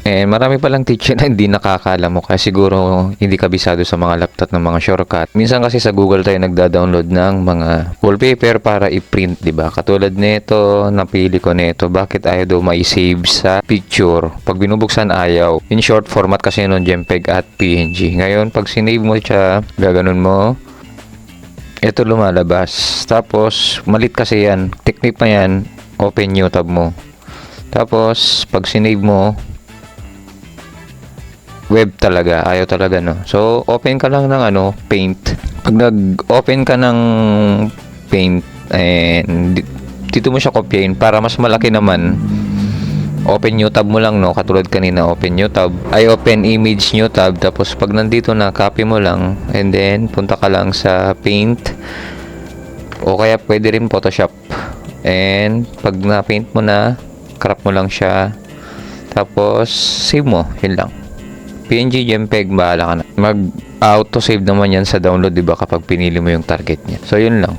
Marami palang teacher na hindi nakakaalam mo kaya siguro hindi kabisado sa mga laptop ng mga shortcut. Minsan kasi sa Google tayo nagda-download ng mga wallpaper para i-print, 'di ba? Katulad nito, napili ko nito. Bakit ayaw daw mai-save sa picture? Pag binubuksan ayaw. In short format kasi nun JPEG at PNG. Ngayon, pag sinave mo siya, gaganon mo, ito lumalabas. Tapos, malit kasi yan. Technique pa yan, open new tab mo. Tapos, pag sinave mo, web talaga, ayaw talaga, no. So open ka lang ng Paint. Pag nag-open ka ng Paint, dito mo siya kopyahin para mas malaki naman. Open new tab mo lang, no, katulad kanina, open new tab, ay open image new tab. Tapos pag nandito na, copy mo lang and then punta ka lang sa Paint o kaya pwede rin Photoshop. And pag na-paint mo na, crop mo lang siya, tapos save mo, yun lang. PNG, JPEG, bahala ka na. Mag-auto-save naman yan sa download, diba, kapag pinili mo yung target niya. So, yun lang.